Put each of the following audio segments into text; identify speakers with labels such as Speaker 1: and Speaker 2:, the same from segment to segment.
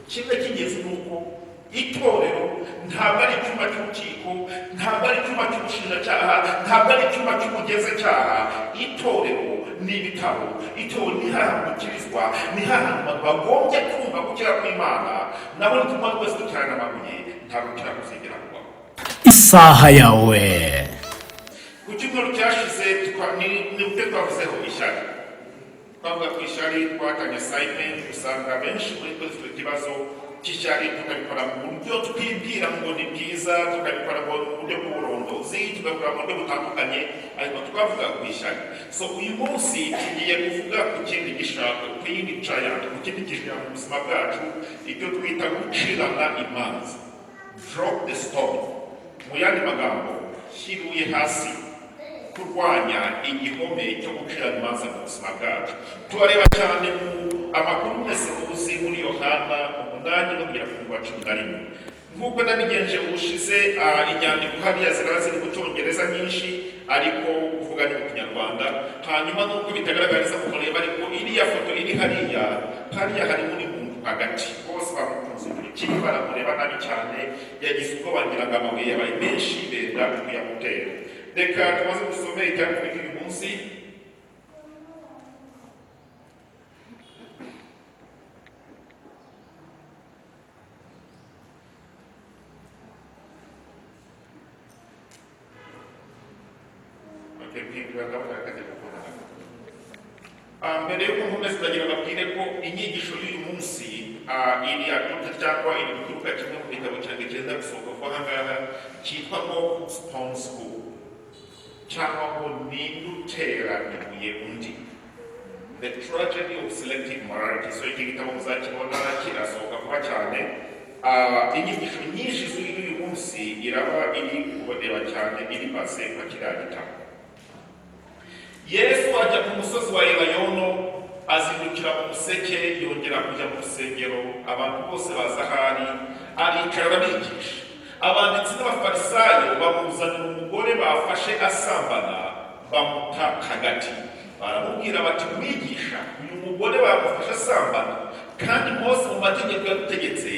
Speaker 1: kimwe cy'ingenzi ni uko itorero ntabwo ari icyuma cy'urukiko, ntabwo ari icyuma cy'ubushinjacyaha, ntabwo ari icyuma cy'ubugenzacyaha. Itorero ni ibitabo, itorero ni hahantu gukirizwa, ni hahantu abantu bagombye kumva gukira kw'Imana. Naho nituma twese dukirana amabuye ntabwo gukira kuzigera kubaho.
Speaker 2: Isaha yawe.
Speaker 1: Ku cyumweru cyashize ni ubwe twavuzeho ishyari. Twavuga ku ishyari, twatanye assignment, usanga benshi muri twe dufite ikibazo cy'ishyari, tukabikora mu buryo twibwira ngo ni bwiza, tukabikora mu buryo bw'uburondozi, tukabikora mu buryo butandukanye, ariko twavuga ku ishyari. So uyu munsi tugiye kuvuga ku kindi gishaka, ku yindi giant, ku kindi gishaka mu buzima bwacu, ibyo twita gucirana imanza, drop the stone. Mu yandi magambo, hiruye hasi, kurwanya igihome cyo gucirana imanza mu buzima bwacu. Turareba cyane mu amakuru mwese muzi muri Yohana 8 no kugera ku 11. Nk'uko nabigenje ubushize, inyandiko hariya ziraba ziri mu Cyongereza nyinshi, ariko kuvuga ni mu Kinyarwanda. Hanyuma n'uko bitagaragariza ku mureba, ariko iriya foto iri hariya hari muri muntu hagati. Bose bamukunze ikindi baramureba nabi cyane, yagize ubwo bagira ngo amabuye yabaye menshi benda kuyamutera. Reka tumaze gusome icyandiko cy'uyu munsi. Mbere yuko nkomeza ndagira babwire ko inyigisho y'uyu munsi iri aduka cyangwa iri guturuka kimwe mu gitabo cyanjye cyenda gusohoka vuba aha ngaha cyitwa ngo Stone School, cyangwa ngo ninde utera ibuye undi, The Tragedy of Selective Morality. So iki gitabo muzakibona kirasohoka vuba cyane. Inyigisho nyinshi z'uyu munsi iraba iri kubonera cyane iri base kwa kiriya gitabo. Yesu ajya ku musozi wa Elayono, azindukira mu museke, yongera kujya mu rusengero, abantu bose baza ahari, aricara arabigisha. Abanditsi n'abafarisayo bamuzanira umugore bafashe asambana, bamuta hagati. Baramubwira bati, mwigisha, uyu mugore bamufashe asambana, kandi Mose mu mategeko yadutegetse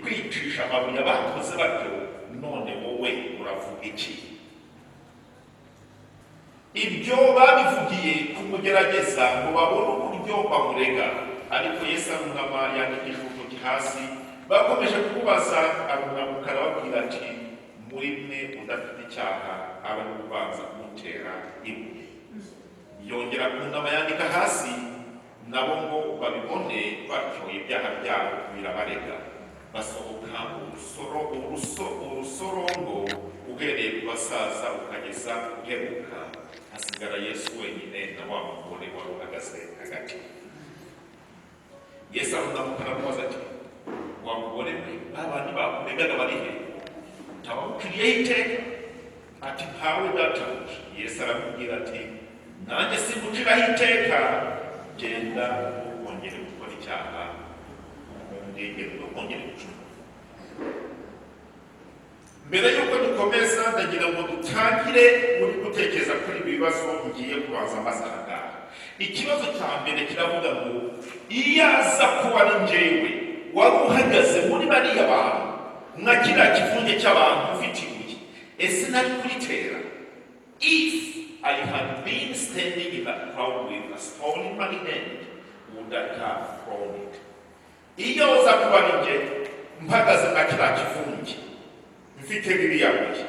Speaker 1: kwicisha amabuye abakoze batyo, none wowe uravuga iki? Ibyo babivugiye kumugerageza ngo babone uburyo bamurega, ariko Yesu arunama yandikisha urutoki hasi. Bakomeje kubaza, arunamuka arababwira ati, muri mwe udafite icyaha aba ari kubanza kumutera ibuye. Yongera kunama yandika hasi, nabo ngo babibone batyo ibyaha byabo birabarega. Basohoka urusorongo uhereye ku basaza ukageza uheruka. Hasigara Yesu wenyine na wa mugore wari uhagaze hagati. Yesu aramunamuka aramubaza ati, wa mugore we, abandi bakuregaga bari he? Utabamuciriyeho iteka? Ati, ntawe databuja. Yesu aramubwira ati, nanjye singuciraho iteka, genda ukongere gukora icyaha, ntugende ukongere gucumura. Mbere y'uko dukomeza, ndagira ngo dutangire muri gutekereza kuri ibi bibazo ngiye kubanza maze aha ngaha. Ikibazo cya mbere kiravuga ngo, iyo aza kuba ari njyewe wari uhagaze muri bariya bantu, nka kiriya kivunge cy'abantu ufite ibuye, ese nari kuritera? If I had been standing in that crowd with a stone in my hand, would I have thrown it? Iyo aza kuba ari njye mpagaze nka kiriya kivunge mfite biriya buye,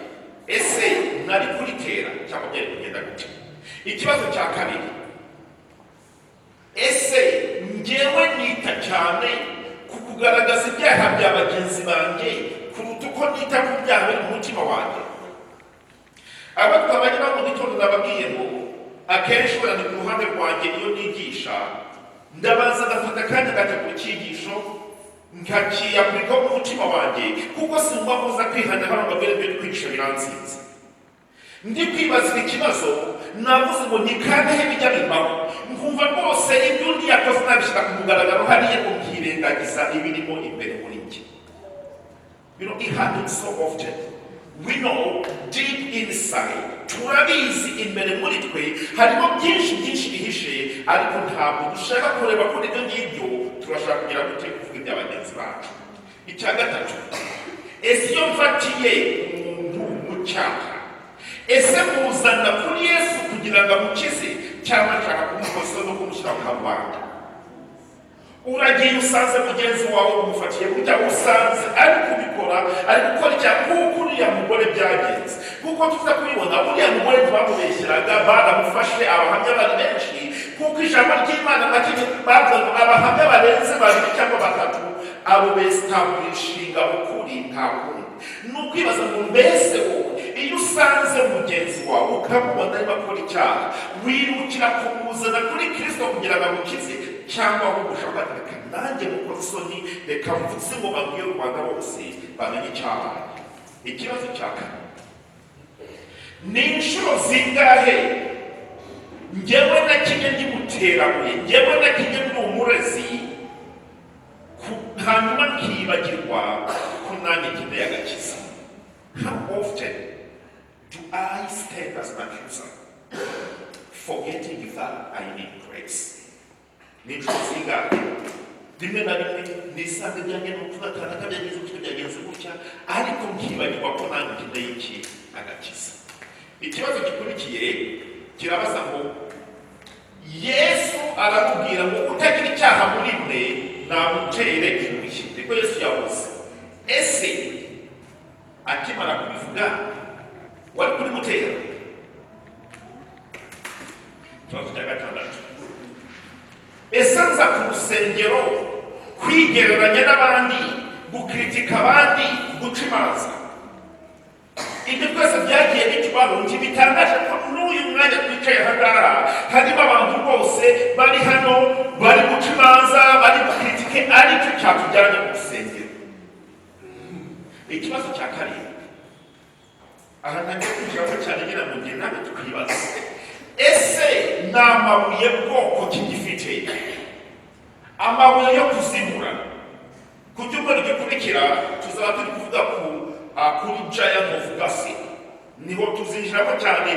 Speaker 1: ese nari kuritera cyangwa byari kugenda gute? Ikibazo cya kabiri, ese njyewe nita cyane ku kugaragaza ibyaha bya bagenzi banjye kuruta uko nita ku byaha biri mu mutima wanjye? Aba twabanye mu gitondo nababwiye ngo akenshi urane ku ruhande rwanjye iyo nigisha, ndabanza ndafata kandi ngategura icyigisho nkakiyapurika mu mutima wanjye, kuko simba kuza kwihana hano babwire byo kwigisha biransinze. Ndi kwibaza ikibazo, navuze ngo ni kangahe bijya bibaho, nkumva rwose ibyo undi yakoze nabishyira ku mugaragaro hariya ngo nkirengagiza ibirimo imbere muri njye. It happens so often. We know deep inside, turabizi imbere muri twe harimo byinshi bihishe, ariko ntabwo dushaka kureba kuri ibyo ngibyo, turashaka kugira gute kuvuga ibya bagenzi bacu. icya gatatu, ese iyo mfatiye umuntu mu cyaha, ese muzana kuri Yesu kugira ngo amukize cyangwa nshaka kumukosa no kumushyira mu kabande? Uragiye usanze mugenzi wawe umufatiye kujya usanze ari kubikora, ari gukora icyaha nk'uko uriya mugore byagenze, kuko tuza kubibona uriya mugore ntibamubeshyeraga, baramufashe, abahamya bari benshi, kuko ijambo ry'Imana bavuga ngo abahamya barenze 2 cyangwa 3 abo besitaburishinga ukuri nta kundi. Ni ukwibaza ngo mbese wowe iyo usanze mugenzi wawe ukamubona arimo akora icyaha, wirukira kumuzana kuri Kristo kugira ngo amukize, cyangwa ahubwo ushaka reka nanjye mukoze isoni, reka mvutse ngo babwiye u Rwanda bose bamenye icyaha? Ikibazo cya kane, ni inshuro zingahe njyewe na kimwe ndimuterabuye, njyewe na kimwe ndi umurezi, hanyuma nkibagirwa ko nanjye nkeneye agakiza? How often do I stand as an accuser, forgetting that I need grace? Ni inshuro zingahe rimwe na rimwe nisanze byanjye n'utugatana kabyagize gutyo byagenze gutya, ariko nkibagirwa ko nanjye nkeneye iki? Agakiza. Ikibazo gikurikiye kirabaza ngo Yesu aramubwira ngo utagira icyaha muri mwe namutere ibuye. Niko Yesu yavuze. Ese akimara kubivuga wari kuri mutera? Ikibazo cya gatandatu, ese nza ku rusengero kwigereranya n'abandi, gukritika abandi, guca imanza? Ibyo twese byagiye bitubaho. Bitangaje ko n'uyu mwanya twicaye ahangaha harimo abantu bose bari hano bari guca imanza, bari gukritike, aricyo cyatujyanye mu rusengero. Ikibazo cya karindwi, aha ntangiye kujyaho cyane ngira ngo njye nawe tukwibaza, ese ni amabuye bwoko ki gifite? Amabuye yo kuzimura. Ku cyumweru gikurikira tuzaba turi kuvuga kuri giant of gossip. Niho tuzinjiramo cyane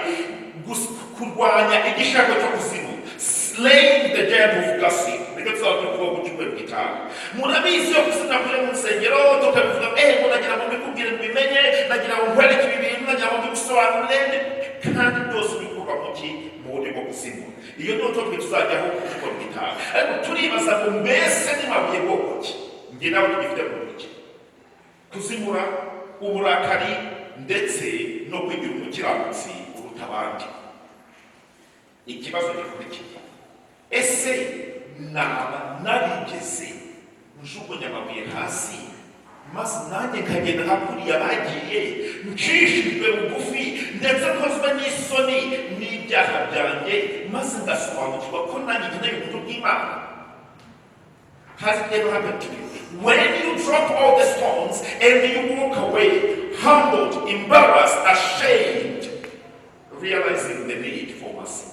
Speaker 1: kurwanya igishaka cyo kuzimu, slaying the giant of gossip. Niko tuzaba turi kuvuga ku cyumweru gitaha. Murabizi yo kuzina kuri mu nsengero tukabivuga, nagira ngo mbikubwire mbimenye, nagira ngo nkwereke ibi bintu, nagira ngo mbigusobanurire, kandi byose bikorwa mu buryo bwo kuzimura. Iyo niyo twe tuzajyaho ku cyumweru gitaha. Ariko turibaza ngo mbese ni mabuye bwoko ki njye nawe tugifite mu ntoki? Kuzimura uburakari ndetse no kwigira umukiranutsi uruta abandi. Ikibazo gikurikiye, ese naba narigeze njugunya amabuye hasi maze nanjye nkagenda hakuriya bagiye, ncishijwe bugufi ndetse nkozwe n'isoni n'ibyaha byanjye, maze ngasobanukirwa ko nanjye nkeneye ubuntu bw'Imana? Has it ever happened to you? When you drop all the stones and you walk away, humbled, embarrassed, ashamed, realizing the need for mercy,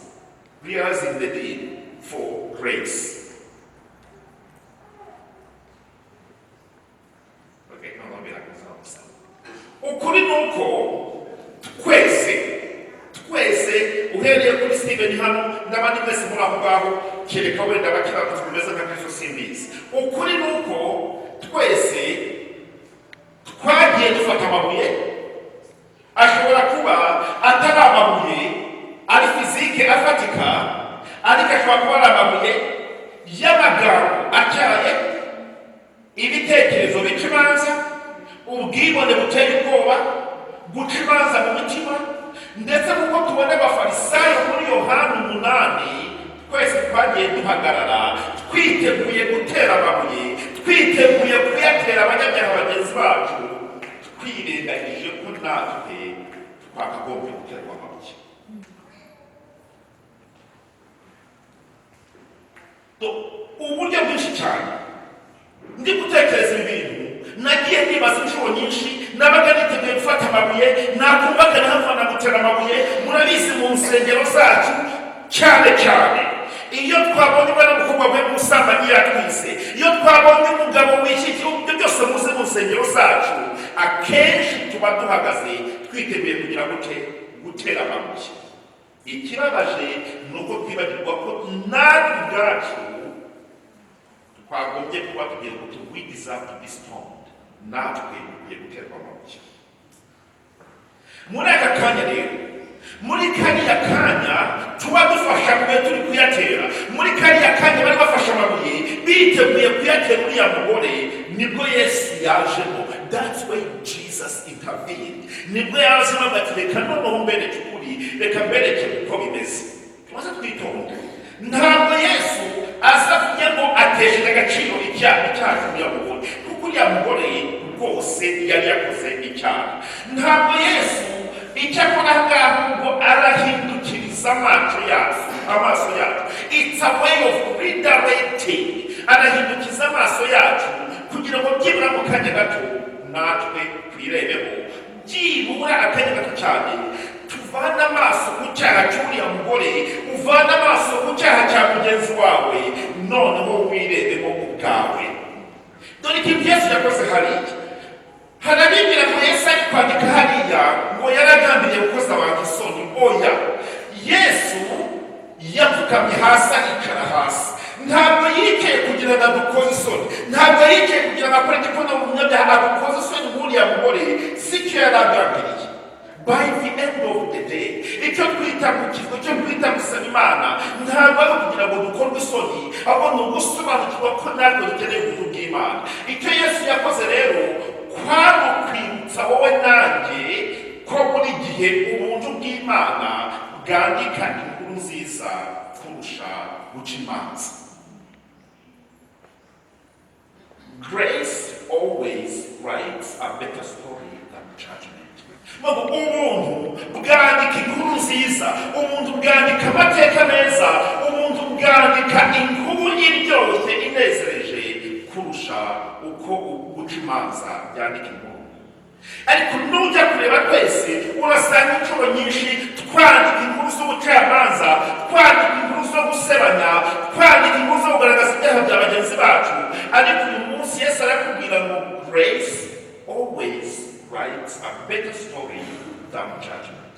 Speaker 1: realizing the need for grace. Okay, no, I'll be like this. Ukuri nuko twese uhereye kuri Steven hano n'abandi mwese muri aho ngaho, kereka wenda bakiranutse bimeze nka Kristo simbizi. Ukuri nuko twese twagiye dufata amabuye, ashobora kuba atari amabuye ari fizike afatika, ariko ashobora kuba ari amabuye y'amagambo acyaye, ibitekerezo bica imanza, ubwibone buteye ubwoba, guca imanza mu mitima. Ndetse kuko tubona abafarisayo muri Yohana 8, twese twagiye duhagarara twiteguye gutera amabuye, twiteguye kuyatera abanyabyaha bagenzi bacu, twirengagije ko natwe twakagombye guterwa amabuye. Uburyo bwinshi cyane ndi gutekereza ibintu, nagiye nibaza inshuro nyinshi, nabaga niteguye gufata amabuye, nakumvaga nahava gutera amabuye. Murabizi mu nsengero zacu cyane cyane, iyo twabonye umwana w'umukobwa we mu busambanyi yatwise, iyo twabonye umugabo wishyiki, ibyo byose muze mu nsengero zacu, akenshi tuba duhagaze twiteguye kugira gutera amabuye. Ikibabaje ni uko twibagirwa ko natwe ubwacu twagombye kuba tugiye ngo we deserve to be stoned. natwe dukwiye guterwa amabuye. Muri aka kanya rero, muri kariya kanya tuba dufasha kuba turi kuyatera, muri kariya kanya bari bafashe amabuye biteguye kuyatera uriya mugore, nibwo Yesu yajemo. That's why Jesus intervened. Nibwo yajemo ati reka noneho mbereke ukuri, reka mbereke uko bimeze. Tumaze twitonda, ntabwo Yesu azavuye ngo atesheje agaciro icyaha cy'uriya mugore, kuko uriya mugore rwose yari yakoze icyaha. Ntabwo Yesu icyo akora ngaho ngo arahindukiriza amaso yacu. It's a way of redirecting. Arahindukiza amaso yacu kugira ngo byibura mu kanya gato natwe twirebeho, byibura akanya gato cyane tuvana amaso ku cyaha cy'uriya mugore, uvana amaso ku cyaha cya mugenzi wawe, noneho wirebemo ubwawe. Dore ikintu Yesu yakoze hariya, harabibwira ko Yesu ari kwandika hariya ngo yaragambiriye gukoza abantu isoni. Oya, Yesu yapfukamye hasi, aricara hasi. Ntabwo yicaye kugira ngo adukoze isoni, ntabwo yicaye kugira ngo akore igikona mu munyabyaha adukoze isoni nk'uriya mugore. Si cyo yaragambiriye. By the end of the day, icyo twita gukizwa, icyo twita gusaba Imana, ntabwo ari ukugira ngo dukorwe isoni, ahubwo ni ugusobanukirwa ko natwe dukeneye ubuntu bw'Imana. Icyo Yesu yakoze rero kwari ukwibutsa wowe nanjye ko buri gihe ubuntu bw'Imana bwandika inkuru nziza kurusha guca imanza. Grace always writes a better story than judgment. Ubuntu bwandika inkuru nziza, ubuntu bwandika amateka meza, ubuntu bwandika inkuru iryoshye inezereje kurusha uko guca imanza byandika inkuru. Ariko nujya kureba twese urasanga inshuro nyinshi twandika inkuru z'ubucamanza, twandika inkuru zo gusebanya, twandika inkuru zo kugaragaza ibyaha bya bagenzi bacu. Ariko uyu munsi Yesu arakubwira ngo grace always writes a better story than judgment.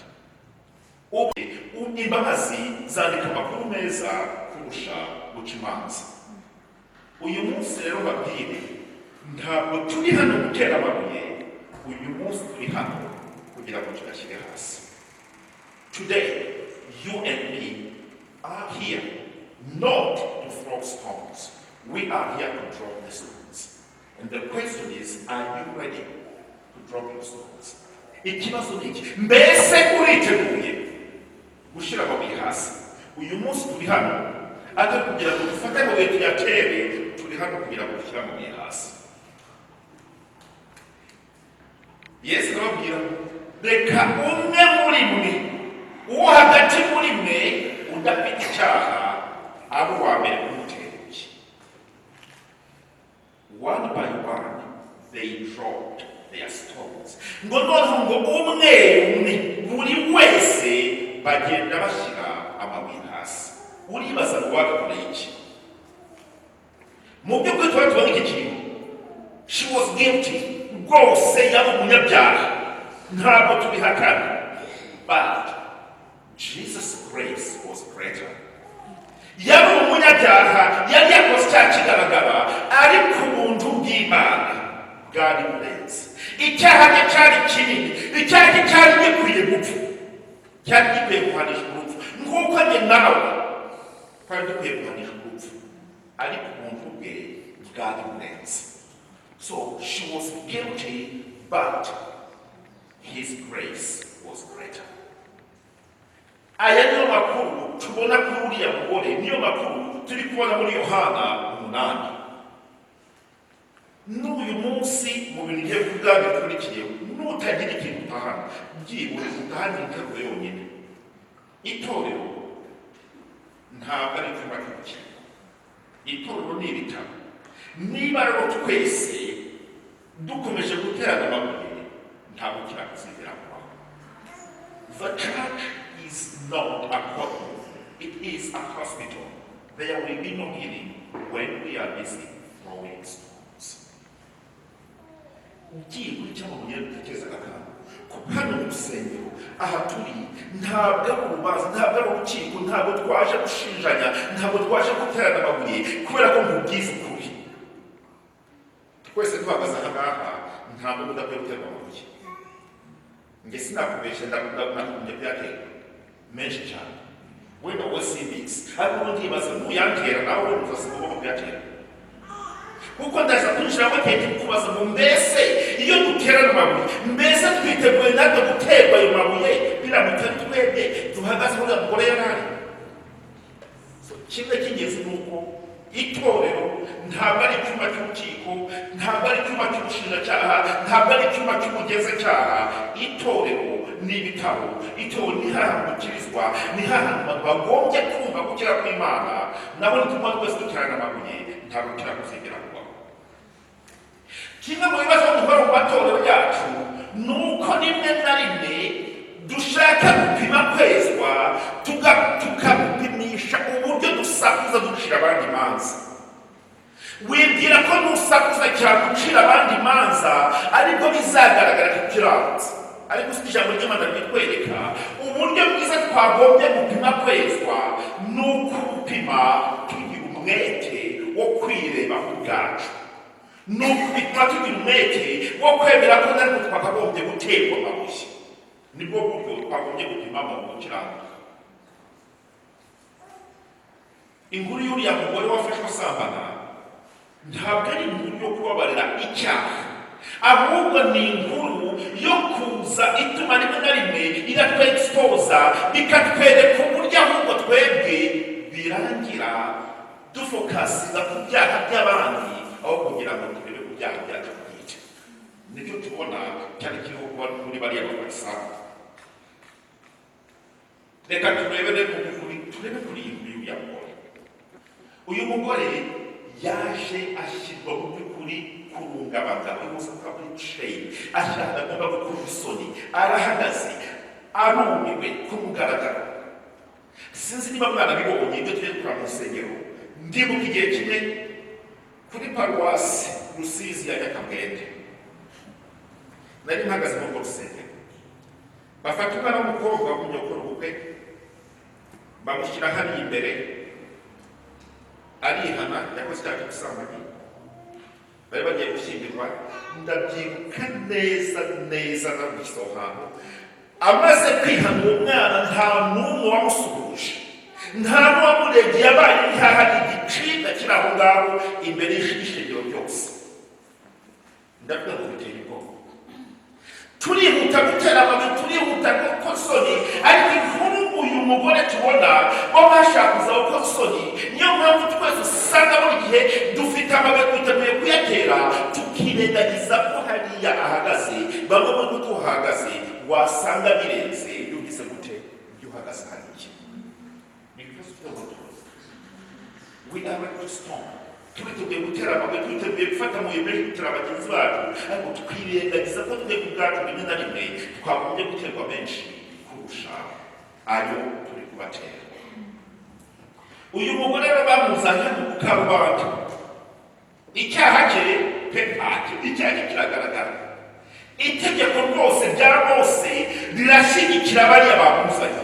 Speaker 1: Imbabazi zandika amakuru meza kurusha guca imanza. Uyu munsi rero babwire, ntabwo turi hano gutera amabuye, uyu munsi turi hano kugira ngo tugashyire hasi. Today, you and me are here not to throw stones. We are here to drop the stones. And the question is, are you ready to drop your stones? Ikibazo ni iki? Mbese uriteguye gushyira amabuye hasi? Uyu munsi turi hano atari kugira ngo dufate amabuye tuyatere, turi hano kugira ngo dushyire amabuye hasi. Yesu arababwira, reka umwe muri mwe, uwo hagati muri mwe udafite icyaha abo uwa mbere kumuteruye. One by one they dropped their stones. Ngo noneho ngo umwe buri wese bagenda bashyira amabuye hasi. Uribaza ngo wagakora iki? Mu by'ukuri tuba tubona iki kintu, she was guilty. Rwose yari umunyabyaha, ntabwo tubihakana. But Jesus' grace was greater. Yari umunyabyaha, yari yakoze icyaha kigaragara, ariko ubuntu bw'Imana bwari burenze. Icyaha cye cyari kinini, icyaha cye cyari gikwiye gupfa, cyari gikwiye guhanishwa urupfu, nk'uko njye nawe twari dukwiye guhanishwa urupfu, ariko ubuntu bwe bwari burenze. So she was guilty, but his grace was greater. Aya niyo makuru tubona kuri uriya mugore, niyo makuru turi kubona muri Yohana 8. N'uyu munsi mu bintu ngiye kuvuga bikurikiye, nutagira ikintu utahana, byibura utahana interuro yonyine. Itorero ntabwo ari icyumba cy'urukiko, itorero ni ibitabo. Niba rero twese dukomeje guterana amabuye, ntabwo kirakuzigera kubaho. The church is not a courtroom, it is a hospital. There will be no healing when we are busy throwing stones. Ugiye kuri cyangwa mu gihe dutekereza akantu, hano mu rusengero aha turi, ntabwo ari urubanza, ntabwo ari urukiko, ntabwo twaje gushinjanya, ntabwo twaje guterana amabuye kubera ko mubwiza ukuri. Twese duhagaze aha ngaha ntabwo mudakwiye guterwa amabuye. Nge sinakubeshe ndakumye byatera menshi cyane, wenda wowe simbizi, ariko ubundi yibaza ntuyantera nawe wenda uzasiga ubwoko byatera, kuko ndaza kunjiramo kenshi kubaza ngo mbese iyo duterana amabuye mbese twiteguye natwe guterwa ayo mabuye biramutse twebwe duhagaze muri uriya mugore yarari. Kimwe cy'ingenzi ni uko itorero ntabwo ari icyuma cy'urukiko, ntabwo ari icyuma cy'ubushinjacyaha, ntabwo ari icyuma cy'umugenzacyaha. Itorero ni ibitabo, itorero ni hahantu gukirizwa, ni hahantu abantu bagombye kumva gukira kw'Imana. Nabo nituma twese duterana amabuye ntabwo gukira kuzigera kubaho. Kimwe mu bibazo duhura mu matorero yacu ni uko rimwe na rimwe dushaka gupima kwezwa, tukagupimisha uburyo dusakuza ducira abandi imanza. Wibwira ko nusakuza cyane ucira abandi imanza aribwo bizagaragara ko ukiranutse, ariko si ijambo ry'Imana ritwereka uburyo bwiza twagombye gupima kwezwa ni ukupima tugira umwete wo kwireba ku bwacu, ni ukupima tugira umwete wo kwemera ko natwe twakagombye guterwa amabuye. Nibwo buryo twagombye gupimamo gukiranuka. Inkuru y'uriya mugore wafashwe asambana ntabwo ari inkuru yo kubabarira icyaha, ahubwo ni inkuru yo kuza ituma rimwe na rimwe iratwexposa, bikatwereka uburyo ahubwo twebwe birangira dufokasiza ku byaha by'abandi aho kugira ngo turebe ku byaha byacu bwite. Nicyo tubona cyane kiriho kuba muri bariya bafarisayo. Reka turebe kuri y'uriya mugore. Uyu mugore yaje ashyirwa mu by'ukuri kurunga abagabo bose muri trade, ashaka agomba gukura isoni, arahagaze arumiwe ku mugaragaro. Sinzi niba mwana bibonye ibyo turi gukora mu rusengero. Ndibuka igihe kimwe kuri paruwasi Rusizi ya Nyakabwende, nari mpagaze mu rusengero, bafata umwana w'umukobwa w'umunyokuru ubukwe bamushyira hariya imbere, arihana yakoze icyaha cy'ubusambanyi, bari bagiye gushyingirwa. Ndabyibuka neza nabigize aho hantu. Amaze kwihana uwo mwana nta n'umwe wamusuhuje, nta n'uwamurebye, yabaye nk'ahari igicibwa kiri aho ngaho imbere y'ishingiro ryose. Ndavuga ngo biteye ubwoba, turihuta gutera amabuye, turihuta gukora isoni, ariko inkuru uyu mugore tubona bo bashakaza gukora isoni. Niyo mpamvu twese usanga buri gihe dufite amabuye twiteguye kuyatera, tukirengagiza ko hariya ahagaze. Bamwe muri twe tuhahagaze wasanga birenze iyo ugize gute ibyo uhagaze hariya. We are ready to storm. Twiteguye gutera amabuye, twiteguye gufata amabuye menshi gutera bagenzi bacu, ariko twirengagiza ko twebwe ubwacu rimwe na rimwe twagombye guterwa menshi kurusha ayo turi kubatera. Uyu mugore rero bamuzanye mu karubanda, icyaha cye icyaha cye kiragaragara. Itegeko rwose rya Mose rirashyigikira bariya bamuzanye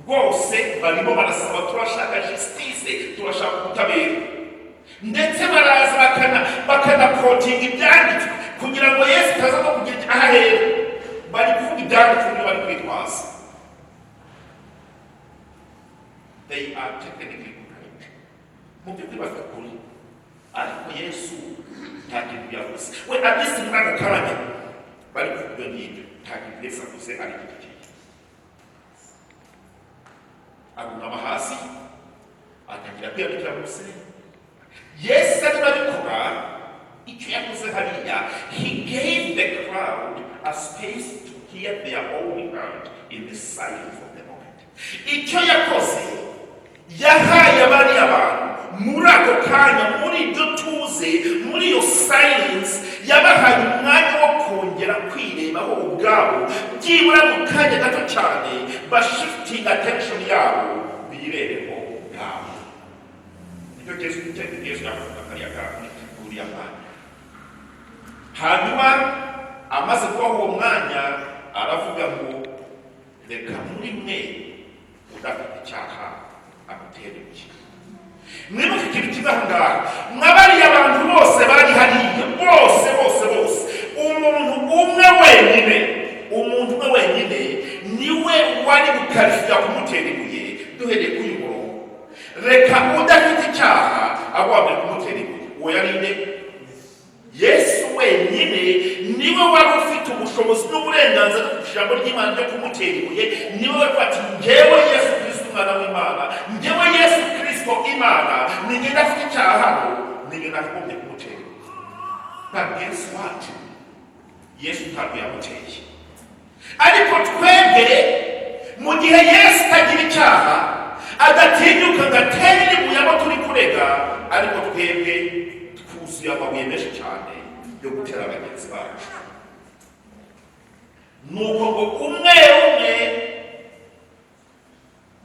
Speaker 1: rwose, barimo barasaba, turashaka justice, turashaka ubutabera, ndetse baraza bakanakotinga ibyanditswe kugira ngo Yesu ataza no kugira icyo ahahera. Bari kuvuga ibyanditswe niyo bari kwitwaza. They are technically correct. Mu by'ukuri bakakuri, ariko Yesu nta kintu yavuze. We abisi muri ako kanya bari kuvuga n'ibyo, nta kintu Yesu avuze ari gito kiye. Arunama hasi atangira kwiyandikira mu rusengero. Yesu arimo abikora icyo yakoze hariya, he gave the crowd a space to hear their own word in the silence of the moment. Icyo yakoze yahaye abariya abantu muri ako kanya, muri ibyo tuze, muri iyo silence, yabahaye umwanya wo kongera kwirebaho ubwabo, byibura mu kanya gato cyane bashifting attention yabo birebeho ubwabo. Nicyo Yesu yavuga kariya kandi uriya mwanya. Hanyuma amaze kubaho uwo mwanya aravuga ngo reka muri mwe udafite icyaha amutere ibuye. Mwibuke ikintu kiza aho ngaho, mwabariye abantu bose bari hariya, bose wenyine niwe wari ufite ubushobozi n'uburenganzira bwo ijambo ry'Imana ryo kumutera ibuye. Niwe wari ati njyewe Yesu Kristo umwana w'Imana, njyewe Yesu Kristo Imana, ninjye ndafite icyaha hano, ninjye nagombye kumutera ibuye. But guess what? Yesu ntabwo yamuteye. Ariko twebwe mu gihe Yesu atagira icyaha adatinyuka agatera ibuye abo turi kurega, ariko twebwe twuzuye amabuye menshi cyane yo gutera bagenzi bacu. Nuko ngo umwe umwe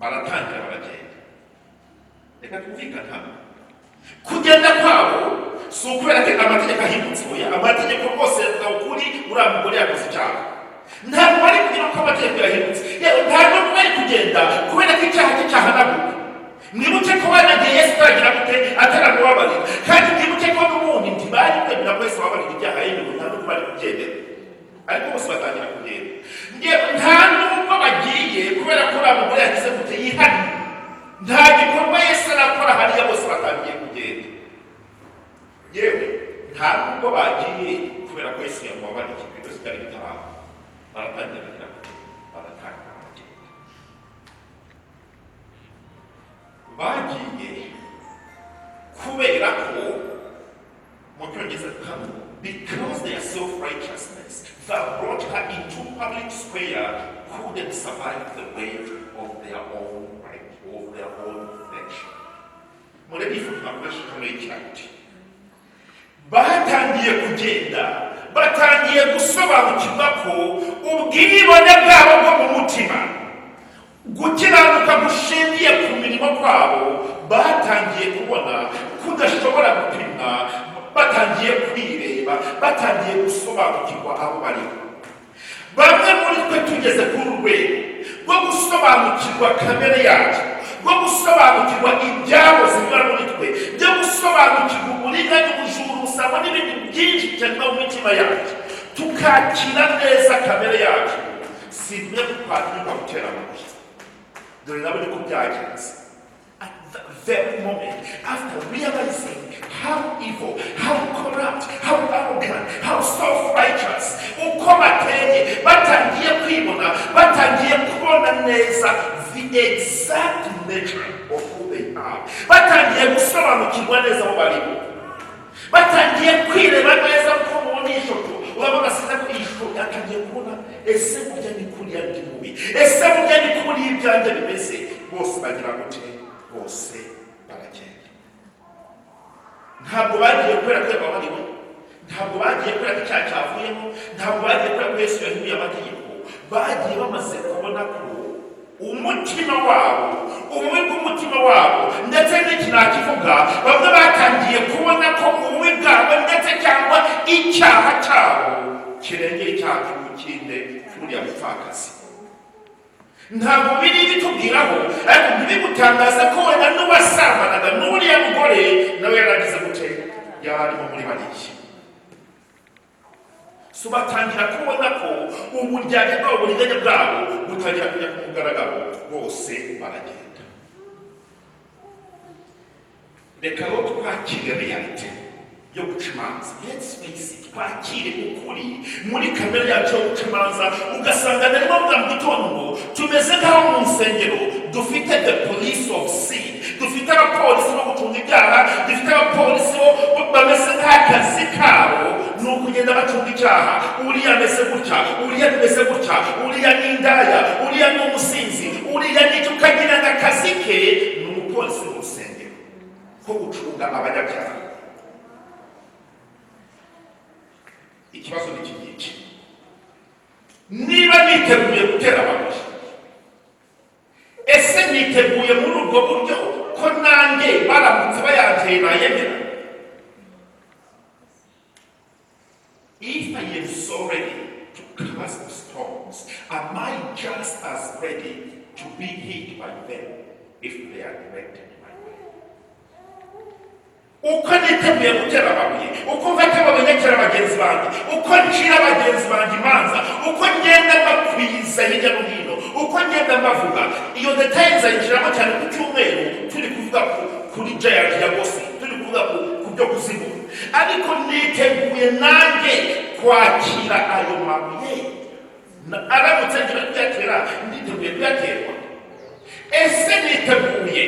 Speaker 1: baratangira baragenda. Reka twumvikane hano, kugenda kwabo si ukubera ko amategeko ahindutse. Oya, amategeko rwose yavuga ukuri, uriya mugore yakoze icyaha. Ntabwo bari kugira ko amategeko yahindutse, yewe ntabwo bari kugenda kubera ko icyaha cy'icyahanagurwa. Mwibuke ko banagiye Yesu atagira gute ataramubabarira, kandi mwibuke ko n'ubundi ntibari kwemera ko Yesu ababarira ibyaha yemewe, nta n'ubwo bari kubyemera, ariko bose batangira kugenda. Nta n'ubwo bagiye kubera ko uriya mugore yagize gute yihannye, nta gikorwa Yesu arakora hariya, bose batangiye kugenda. Yewe nta n'ubwo bagiye kubera ko Yesu yamubabariye, byose byari bitaraba, baratangira kugira gute, baratangira kugenda. Bagiye kubera ko mu cyongereza kano, because their self-righteousness that brought her into public square couldn't survive the weight of their own right, of their own affection. Murebe ifoto nakoresheje hano y'icyati. Batangiye kugenda, batangiye gusobanukirwa ko ubwibone bwabo bwo mu mutima, gukiranuka gushingiye ku mirimo kwabo, batangiye kubona kudashobora gupimwa, batangiye kwireba, batangiye gusobanukirwa abo bariho. Bamwe muri twe tugeze ku rwego rwo gusobanukirwa kamere yacu, rwo gusobanukirwa ibyabo zibura muri twe, byo gusobanukirwa uburiganya, ubujura, ubusamo n'ibindi byinshi cyane mu mitima yacu, tukakira neza kamere yacu. Si bimwe twatinyuka gutera amabuye. Dore nabo niko byagenze. At that very moment, after realizing how evil, how corrupt, how arrogant, how self-righteous, uko bateye, batangiye kwibona, batangiye kubona neza the exact nature of who they are, batangiye gusobanukirwa neza abo barimo, batangiye kwireba neza ko mu nishoto urabona siza ko ishusho yatangiye kubona ese burya ni kuriya ndi mubi, ese burya ni kuriya ibyanjye bimeze. Bose bagira gute, bose baragenda. Ntabwo bagiye kubera ko yababariwe, ntabwo bagiye kubera ko icyaha cyavuyemo, ntabwo bagiye kubera ko Yesu yahimuye amategeko. Bagiye bamaze kubona ko umutima wabo, ububi bw'umutima wabo, ndetse n'iki nakivuga, bamwe batangiye kubona ko ububi bwabo ndetse cyangwa icyaha cyabo kirengera icyaha cy'umukinde cy'uriya mupfakazi. Ntabwo biri bitubwiraho, ariko ntibigutangaza ko wenda n'uwasambanaga n'uriya mugore nawe yaragize gute, yararimo muri bariya. So batangira kubona ko uburyarya bwabo, uburiganya bwabo butangira kujya ku mugaragaro, bose baragenda. Reka rero twakire realite yo guca imanza. Let's face it, twakire ukuri muri kamere yacu yo guca imanza. Ugasanga narimo mvuga mu gitondo ngo tumeze nk'aho mu nsengero dufite the police of sin, dufite abapolisi bo gucunga ibyaha, dufite abapolisi bo bameze nk'akazi kabo ni ukugenda bacunga icyaha. Uriya ameze gutya, uriya ameze gutya, uriya ni indaya, uriya ni umusinzi, uriya ni icyo, ukagira n'akazi ke. Ni umupolisi mu rusengero ko gucunga abanyabyaha. Ikibazo ni iki ngiki: niba niteguye gutera amabuye, ese niteguye muri ubwo buryo ko nanjye baramutse bayateye nayemera? If I am so ready to cast the storms, am I just as ready to be hit by them if they are directed my way? Uko niteguye gutera amabuye, uko mfata abanyakira bagenzi banjye, uko ncira bagenzi banjye imanza, uko ngenda mbakwiza hirya no hino, uko ngenda mbavuga, iyo detaye nzayinjiramo cyane ku cyumweru turi kuvuga kuri giant ya bosi, turi kuvuga ku byo kuzibura. Ariko niteguye niteguye nanjye kwakira ayo mabuye. Aramutse ngira kuyatera, niteguye kuyaterwa. Ese niteguye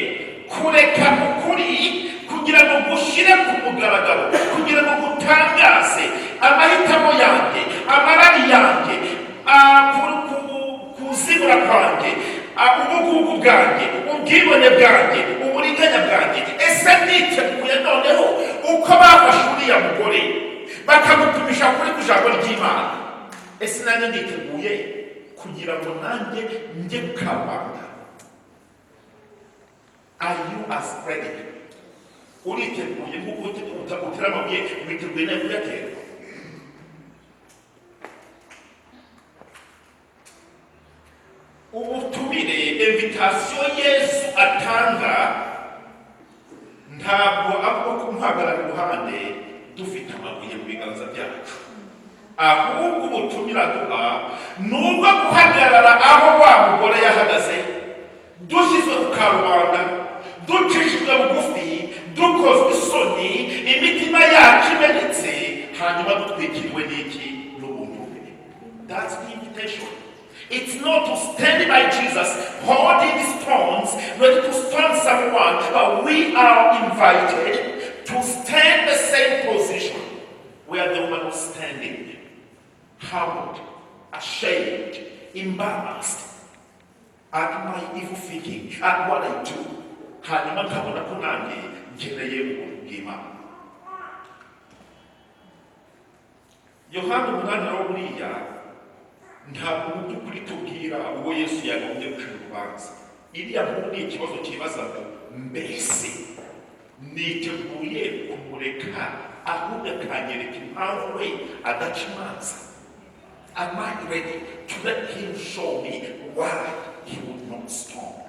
Speaker 1: kureka ukuri kugira ngo gushyire ku mugaragaro, kugira ngo gutangaze amahitamo yanjye, amarari yanjye, kuzibura kwanjye, ubugugu bwanjye, ubwibone bwanjye, uburiganya bwanjye. Ese niteguye noneho uko bafashe uriya mugore bakamutumisha kuri ku ijambo ry'Imana, ese nanjye niteguye kugira ngo nanjye njye gukabanga? Are you as ready? Uriteguye nk'uko utera amabuye, witeguye nawe kuyatera? Ubutumire, invitation Yesu atanga ntabwo avuga ko umuhagarara iruhande dufite amabuye mu biganza byacu, ahubwo ubutumire aduha nubwo guhagarara aho wa mugore yahagaze, dushyizwe ku karubanda, ducishijwe bugufi, dukozwe isoni, imitima yacu imenetse, hanyuma dutwikiriwe n'iki? N'ubuntu bwe. That's the invitation. It's not to stand by Jesus holding stones, ready to stone someone, but we are invited to stand the same position where the woman was standing, humbled, ashamed, embarrassed at my evil thinking, at what I do. Hanyuma nkabona ko nanjye nkeneye ubuntu bw'Imana. Yohana umunani wo buriya ntabwo mu by'ukuri tubwira ubwo Yesu yagombye gucira urubanza. Iriya nkuru ni ikibazo kibaza ngo mbese niteguye kumureka ahubwo akanyereka impamvu we adaca imanza? Am I ready to let him show me why he would not stone?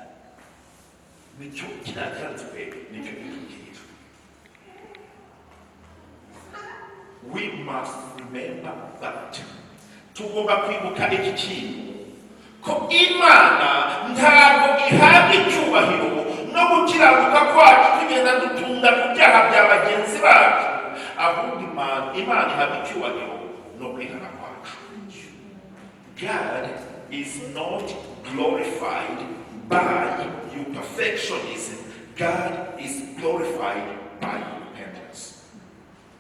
Speaker 1: Nicyo kirakanzwe, nicyo kitubwira. We must remember that. Tugomba kwibuka iki kintu ko Imana ntabwo ihabwa icyubahiro no gukiranuka kwacu tugenda dutunga ku byaha bya bagenzi bacu, ahubwo Imana ihabwa icyubahiro no kwihana kwacu. God is not glorified by your perfectionism. God is glorified by repentance.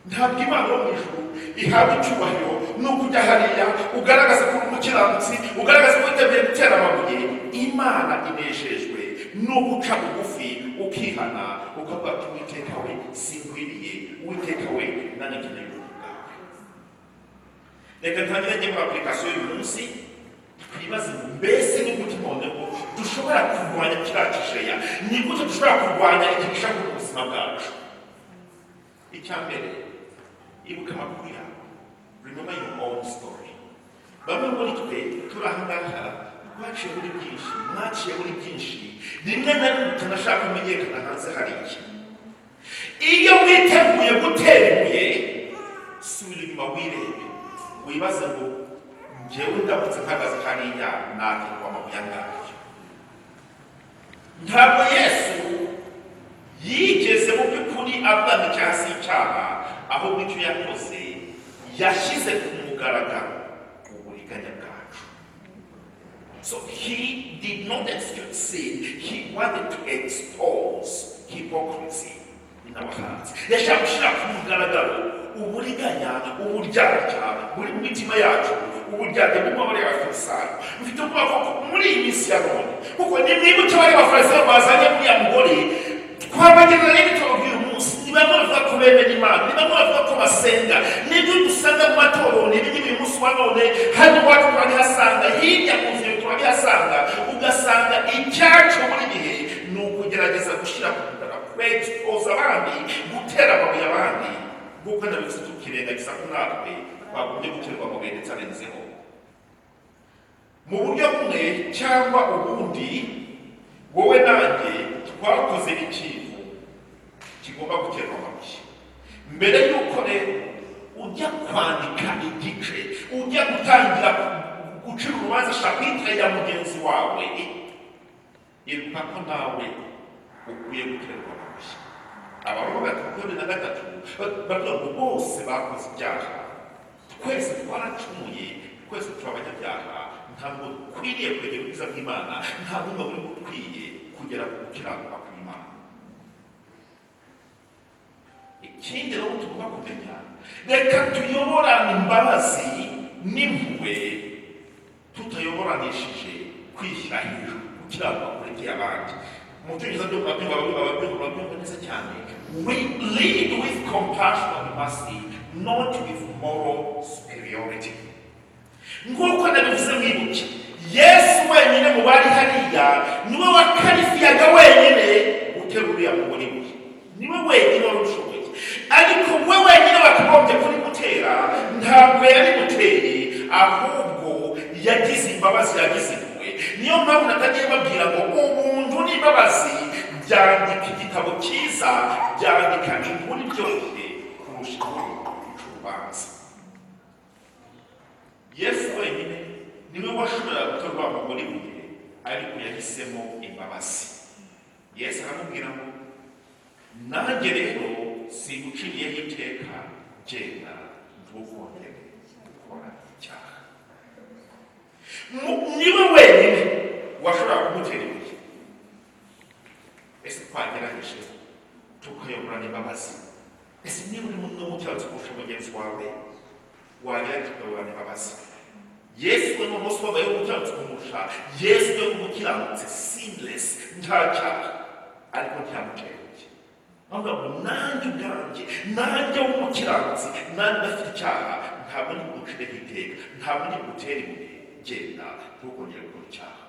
Speaker 1: Ntabwo Imana yo mu ijuru ihabwa icyubahiro no kujya hariya ugaragaza ko umukiranutsi, ugaragaza ko witeguye gutera amabuye. Imana inejejwe no guca bugufi, ukihana, ukavuga ati Uwiteka we sinkwiriye, Uwiteka we nanjye nkeneye ubuntu bwawe. Reka ntangire njye muri application y'uyu munsi, twibaze ngo mbese ni gute noneho dushobora kurwanya kiriya kisheya, ni gute dushobora kurwanya iki gishaka mu buzima bwacu? Icya mbere, ibuka amakuru yawe. Remember your own story. Bamwe muri twe turahangaha twaciye muri byinshi, mwaciye muri byinshi, rimwe na rimwe tunashaka kumenyekana hanze hariya. Iyo witeguye gutera ibuye, subira inyuma wirebe, wibaze ngo njyewe ndamutse mpagaze hariya naterwa amabuye angahe? Ntabwo Yesu yigeze mu by'ukuri avuga ngo icyaha si icyaha, ahubwo icyo yakoze yashyize ku mugaragaro uburiganya bwacu. So he did not excuse sin, he wanted to expose hypocrisy in our hearts. Yashaka gushyira ku mugaragaro uburiganya, uburyarya buri mu mitima yacu, uburyarya buri mu mabare y'Abafarisayo. Mfite ubwoba ko muri iyi minsi ya none, kuko nimwibuke bari Abafarisayo bazanye uriya mugore, twabagirira n'ibitabo by'uyu munsi, ni bamwe bavuga ko bemera Imana, ni bamwe bavuga ko basenga, n'ibyo dusanga mu matorero, n'ibindi uyu munsi wa none hano iwacu turabihasanga, hirya ku nzira turabihasanga, ugasanga icyacu buri gihe ni ukugerageza gushyira ku mugaragaro, kwexpose abandi, gutera amabuye abandi, kuko nabitse tukirengagiza ko natwe twagombye guterwa amabuye ndetse arenzeho. Mu buryo bumwe cyangwa ubundi, wowe nanjye twakoze ikintu kigomba guterwa amabuye. Mbere y'uko rero ujya kwandika igice, ujya gutangira gucira urubanza chapitre ya mugenzi wawe, ibuka ko nawe ukwiye guterwa amabuye. Abaroma 23 bavuga ngo bose bakoze ibyaha, twese twaracumuye, twese turi abanyabyaha, ntabwo dukwiriye kwegera ubwiza bw'Imana, nta n'umwe uri gukwiye kugera ku gukiranuka kw'Imana. Ikindi rero tugomba kumenya, reka tuyoborane imbabazi n'impuhwe, tutayoboranishije kwishyira hejuru, gukiranuka kuregera abandi. Mu Cyongereza byo murabyumva neza cyane. We lead with compassion and mercy, not with moral superiority. Nk'uko nabivuze mwibuke, Yesu wenyine mu bari hariya niwe wakarifiyaga wenyine guterura uriya mugore we, niwe wenyine wari ushoboye. Ariko we wenyine bakagombye kuri gutera, ntabwo yari guteye, ahubwo yagize imbabazi, yagize impuhwe. Niyo mpamvu natagiye babwira ngo ubuntu n'imbabazi byandika igitabo cyiza, byandika inkuru iryoshye kurusha urubanza. Yesu wenyine niwe washoboraga guterura wa mugore we, ariko yahisemo imbabazi. Yesu aramubwira ngo nanjye rero siguciriyeho iteka, genda ntukongere gukora icyaha. Niwe wenyine washobora kumutera ibuye. Ese twagerageje tukayoborana imbabazi? Ese niba uri n'umukiranutsi kurusha mugenzi wawe, wagerageje tukayoborana imbabazi? Yesu we n'umunsi wabaye umukiranutsi kumurusha, Yesu we n'umukiranutsi sinless, nta cyaha, ariko ntiyamutera ibuye. Avuga ngo nanjye ubwanjye, nanjye w'umukiranutsi, nanjye udafite icyaha, ntabwo ndi bugucireho iteka, ntabwo ndi bugutera ibuye, genda ntukongere gukora icyaha.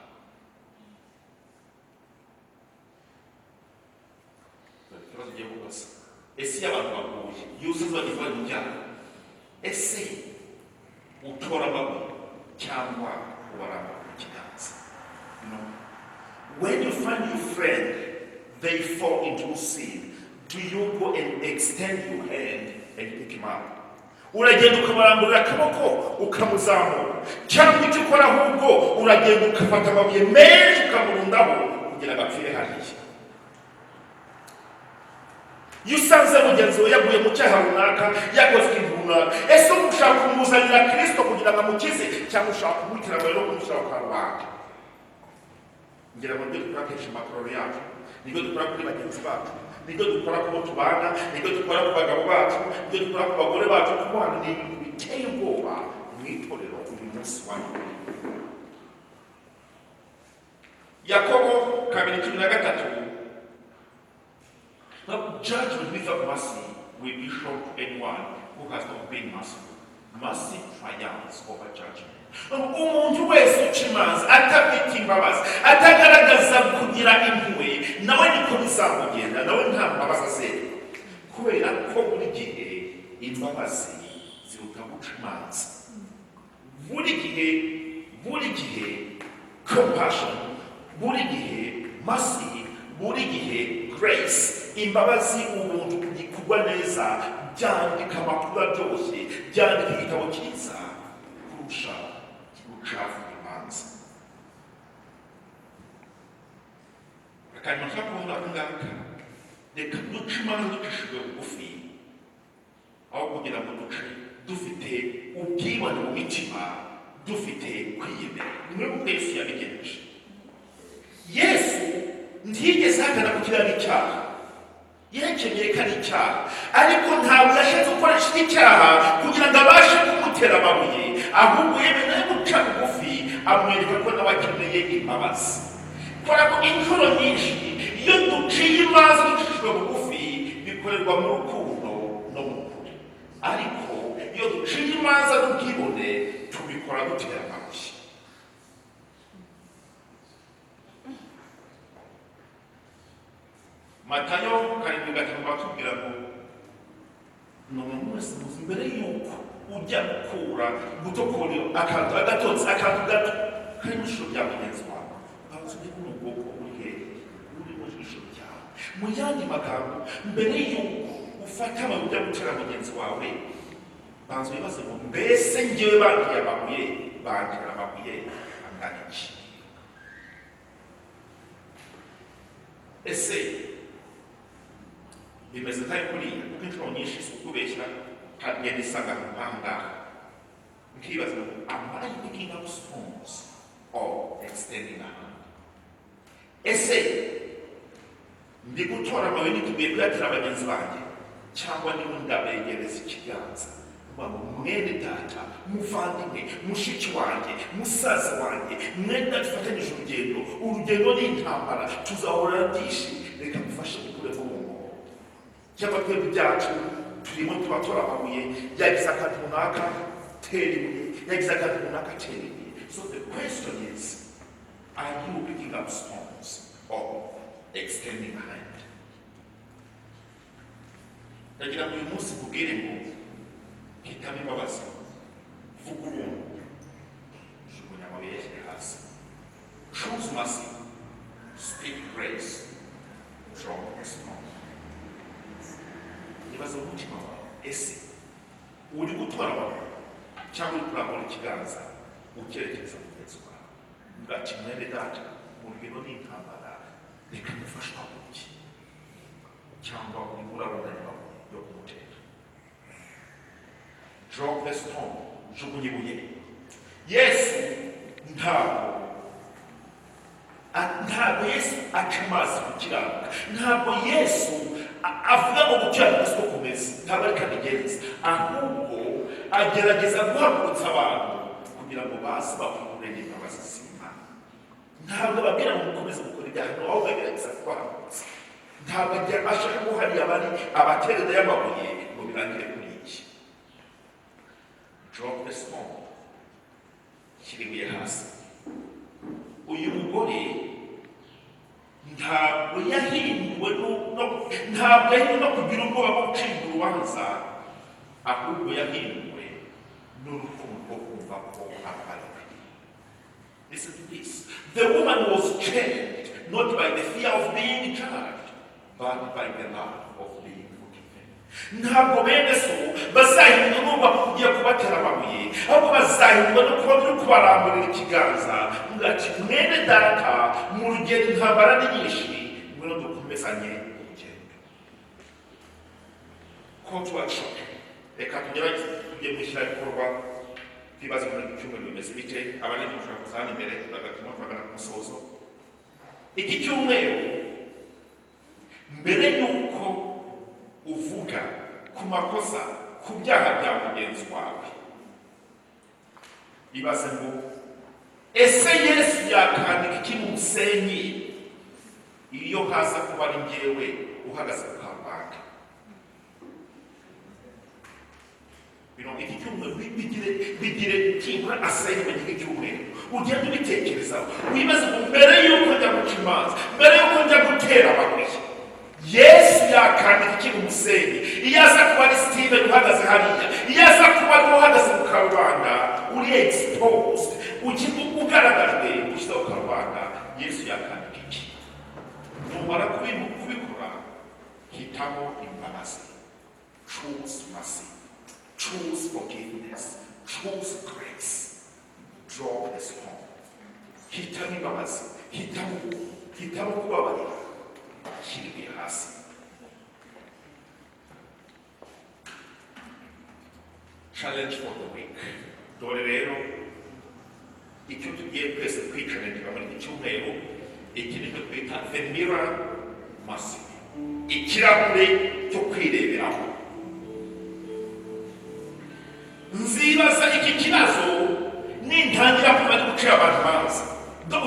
Speaker 1: Ikibazo ugiye kubaza, ese iyo abantu baguye, iyo usize bageze bari mu byaha, ese utora amabuye cyangwa ubaramba mu kiganza? No. When you find your friend, they fall into sin, do you go and extend your hand and pick him up? Uragenda ukabarambura akaboko ukamuzamura, cyangwa icyo ukora ahubwo uragenda ukafata amabuye menshi ukamurundaho kugira ngo apfire hariya? Iyo usanze mugenzi we yaguye mu cyaha runaka, yakoze ikintu runaka, ese ushaka kumuzanira Kristo kugira ngo amukize, cyangwa ushaka kumutira rero kumushyira ku karubanda? Ngira ngo nibyo dukora kenshi mu matorero yacu, nibyo dukora kuri bagenzi bacu, nibyo dukora ku bo tubana, nibyo dukora ku bagabo bacu, nibyo dukora ku bagore bacu. Ku bana ni ibintu biteye ubwoba mu itorero uyu munsi wa none. Yakobo 2:13, but judgment without mercy will be shown to anyone who has not been merciful. Mercy triumphs over judgment. Umuntu wese uca imanza atafite imbabazi, atagaragaza kugira impuhwe, nawe niko bizamugenda, nawe nta mbabazi azera, kubera ko buri gihe imbabazi ziruta guca imanza. Buri gihe compassion, buri gihe mercy, buri gihe grace, imbabazi, ubuntu, kugwa neza, byandika amakuru aryoshye, byandika igitabo cyiza kurusha gucafu imanza. Akanyuma nshaka kuvuga ngaka, reka duce imanza ducishijwe bugufi, aho kugira ngo duce dufite ubwibone mu mitima, dufite kwiyemera. Nimwe kuko Yesu yabigenje. Yesu ntiyigeze ahakana ko kiriya ari icyaha, yerekeye ko ari icyaha, ariko ntabwo yashatse gukoresha iki cyaha kugira ngo abashe kumutera amabuye, ahubwo yemeye guca bugufi, amwereka ko nawe akeneye imbabazi. Kubera ko inshuro nyinshi iyo duciye imanza ducishijwe bugufi, bikorerwa mu rukundo no mu kuri, ariko iyo duciye imanza n'ubwibone, tubikora dutera amabuye. Matayo 7:5 batubwira ngo umuntu wese muzi mbere yuko ujya gukura gutokora akantu agatotsi, akantu gato kari mu jisho rya mugenzi wawe, banza ujye mu bwoko uri mu jisho ryawe. Mu yandi magambo, mbere yuko ufata amabuye ujya gutera mugenzi wawe, banza wibaze ngo mbese njyewe bandiye amabuye, bandira amabuye angana iki? Ese bimeze nkayo kuriya kuko inshuro nyinshi si ukubeshya kagenda isanga ahangaha nkibaza ngo am I picking up stones or extending a hand? Ese ndi gutora amabuye nitugiye kuyatira bagenzi banjye cyangwa niba ndabegereza ikiganza ngo mwene data muvandimwe mushiki wanjye musaza wanjye mwenda dufatanyije urugendo ni intambara tuzahora byinshi reka mufashe gukuremo umuntu cyangwa twebwe ibyacu turimo tubatora amabuye yagize akantu runaka tera ibuye yagize akantu runaka tera ibuye. So the question is, are you picking up stones or extending a hand? Ndagira ngo uyu munsi kubwire ngo hitamo imbabazi, vuga ubuntu, jugunya amabuye yashyire hasi. Choose mercy, speak grace, drop a stone. Nibaza umutima wawe, ese uri gutora abantu cyangwa uri kurambura ikiganza ukerekeza mugenzi wawe ngati mwene data mu rugendo n'intambara reka mufashwa buke cyangwa uri urabona yo kumutera. Drop the stone, jugunya ibuye. Yesu ntabwo Yesu akamaze gukiranuka, ntabwo Yesu avuga ngo gukiranuka si ukomeza, ntabwo ariko abigenza, ahubwo agerageza guhagurutsa abantu kugira ngo baze bahure n'imbabazi z'Imana. Ntabwo ababwira ngo mukomeze gukora ibyaha, ahubwo agerageza kubahagurutsa. Ntabwo ashaka ko hari abari abaterera y'amabuye ngo birangire kuri iki. Drop the stone, shyira ibuye hasi. Uyu mugore ntabwo yahinduwe no kugira ubwoba bwo gucibwa urubanza, ahubwo yahinduwe n'urukundo rwo kumva ko ababariwe. Listen to this. The woman was changed not by the fear of being judged, but by the love of being forgiven. Ntabwo bene so bazahindwa n'ubwoba bwo kugiye kubatera amabuye, ahubwo bazahindwa no kuba turi kubaramburira ikiganza ngati mwene data mu rugendo intambara ni nyinshi ngwino dukomezanye urugendo. Call to action. Reka tugerageze tujye mushyira ibikorwa twibaze muri iki cyumweru bimeze bite, abandi dushobora kuzana imbere tugatuma twagana ku musozo. Iki cyumweru mbere y'uko uvuga ku makosa ku byaha bya mugenzi wawe, ibaze ngo ese Yesu yakandika iki mu musenyi iyo haza kuba ari njyewe uhagaze ku karubanda? Iki cyumweru bigire byibura assignment y'icyumweru, ugenda ubitekerezaho wibaze ngo mbere y'uko njya guca imanza, mbere y'uko njya gutera amabuye, Yesu yakandika iki mu musenyi? Iyo aza kuba ari Steven uhagaze hariya, iyo aza kuba ari uhagaze ku karubanda uri exposed, ugaragajwe gushyira ku karubanda, Yesu yakandika iki? Numara kubikora, hitamo imbabazi. Choose mercy, choose forgiveness, choose grace. Drop the stone. Hitamo imbabazi, hitamo kubabarira, shyira hasi. Challenge for the week. Dore rero icyo tugiye twese kwicanira muri iki cyumweru, iki nicyo twita the mirror mercy, ikirahure cyo kwireberaho. Nzibaza iki kibazo nintangira kuba gucira abantu manza,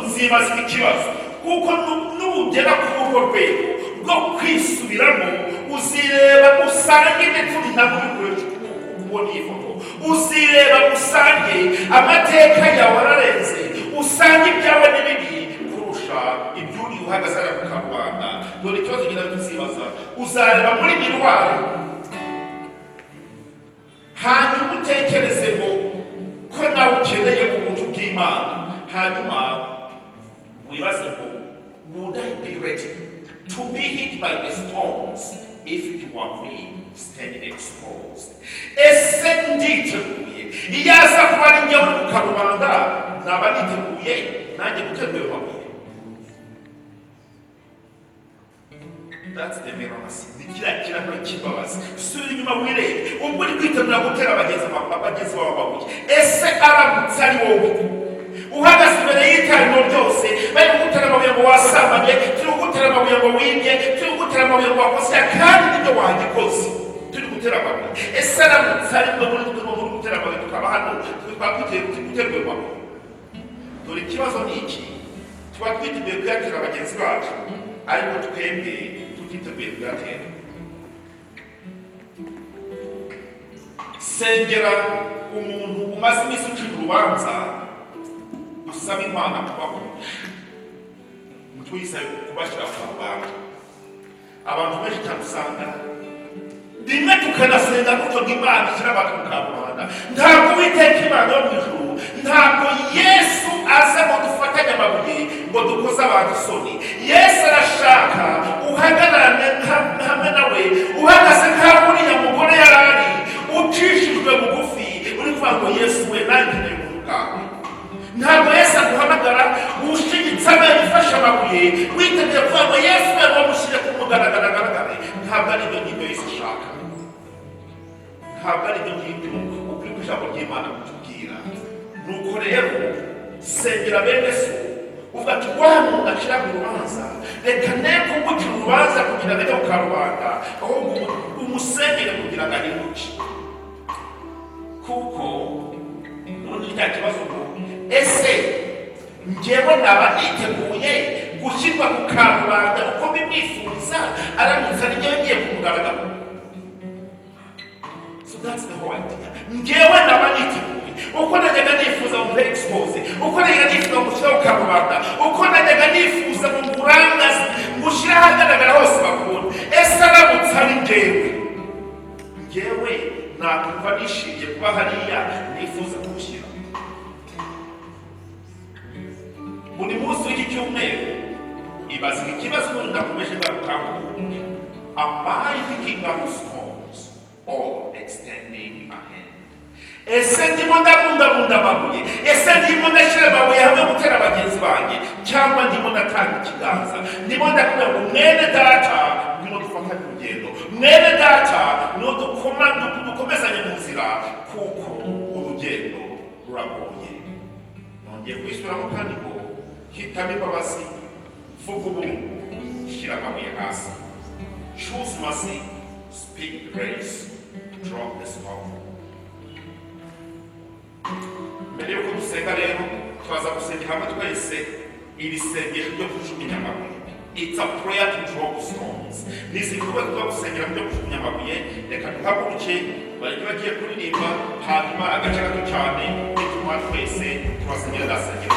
Speaker 1: nzibaza iki kibazo kuko nugera kuri urwo rwego rwo kwisubiramo, uzireba usange ndetse ntabwo ubona iyi foto, uzireba usange amateka yawe ararenze, usange ibyawe ni bibi kurusha iby'uri uhagaze hariya ku karubanda. Dore ikibazo genda tuzibaza, uzareba muri mirwari hanyuma utekereze ngo ko nawe ukeneye ubuntu bw'Imana, hanyuma wibaze ngo would I be ready to be hit by the stones if it were me standing exposed? Ese nditeguye iyo aza kuba ari njyewe ku karubanda, naba niteguye nanjye guterwa ayo mabuye? That's the miracle. Kila kibabazi. Suri nyuma wirebe. Ubwo uri kwitabira gutera abagenzi b'ababuye. Ese aramutse ari wowe. Uhagaze imbere y'itaniro ryose, bari gutera amabuye ngo wasambanye, turi gutera amabuye ngo wibye, turi gutera amabuye ngo wakoze kandi nibyo wagikoze. Turi gutera amabuye. Ese aramutse ari wowe muri gutera amabuye tukaba hano, twakwigiye guterwa. Dore ikibazo ni iki. Twatwiteguye kuyatera abagenzi bacu, ariko twebwe tutiteguye kuyatera. Sengera umuntu umaze iminsi ucira urubanza, usaba Imana kubaho. Mutwisabe kubashyira ku rugamba. Abantu benshi cyane usanga rimwe tukanasenga gutyo ngo Imana ishyira abantu mu karubanda. Ntabwo Uwiteka Imana yo mu ijuru, ntabwo Yesu aza ngo dufatanye amabuye ngo dukoze abantu isoni. Yesu arashaka uhagararane hamwe nawe, uhagaze nk'aho uriya mugore yari ari, ucishijwe bugufi, uri kuvuga ngo Yesu we nanjye ndi mu bwawe. Ntabwo Yesu aguhamagara ushigitse amenyo ufashe amabuye witeguye kuvuga ngo Yesu we wamushyire ku mugaragara. Ntabwo ari ibyo ngibyo Yesu ashaka. Ntabwo ari ibyo ngibyo ukuri ku ijambo ry'Imana kutubwira. Nuko rero sengera bene so uvuga ati wa muntu acira urubanza, reka ne kumugira urubanza kugira ngo ajye ku karubanda, ahubwo umusengere kugira ngo ahinduke. Kuko none cya kibazo ngo ese njyewe naba niteguye gushyirwa ku karubanda uko mbimwifuriza aramutse ari njyewe ngiye kumugaragara. So that's the whole idea. Njyewe naba niteguye uko najyaga nifuza mu expose, uko najyaga nifuza gushyira ku karubanda, uko najyaga nifuza mu burangazi gushyira ahagaragara hose bakubona. Ese aramutse ari njyewe nakumva nishimiye kuba hariya nifuza kumushyira. Buri munsi w'iki cyumweru ibaza ikibazo ubundi ndakomeje ngarukaho. Am I picking up stones or extending a hand? Ese ndimo ndabundabunda amabuye? Ese ndimo ndashyira amabuye hamwe gutera abagenzi banjye? Cyangwa ndimo ndatanga ikiganza? Ndimo ndakubwira ngo mwene data ndimo dufatanye urugendo, mwene data niho dukomezanye mu nzira, kuko urugendo ruragoye. Nongeye kwisubiramo kandi ngo hitamo imbabazi, vuga ubumwe, shyira amabuye hasi. Choose mercy, speak grace, drop the stone. Mbere yuko dusenga rero, twaza gusengera hamwe twese iri sengesho ryo kujugunya amabuye. It's a prayer to drop stones. Nisikurwe tuba gusengera ryo kujugunya amabuye, reka duhaguruke, bareke bagiye kuririmba, hanyuma agace gato cyane bituma twese tubasengera dasengera.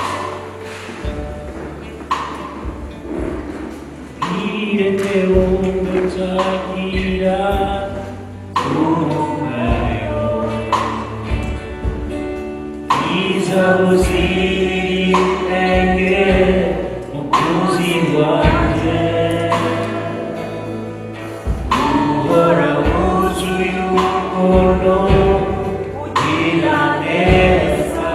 Speaker 3: Irete umutagira umayo Izabuziri enge mukuzi wanje Uhora wuzuye urukundo ugira neza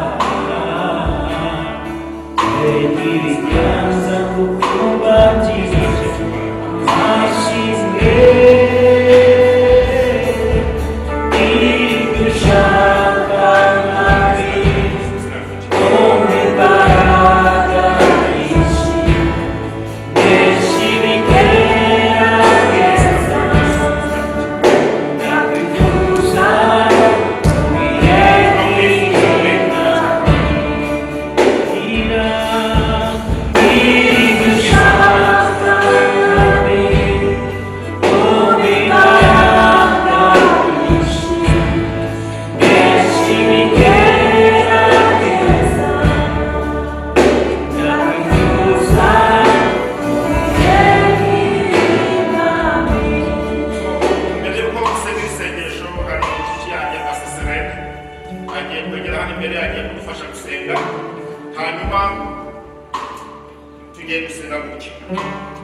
Speaker 3: ibiganza kukubatira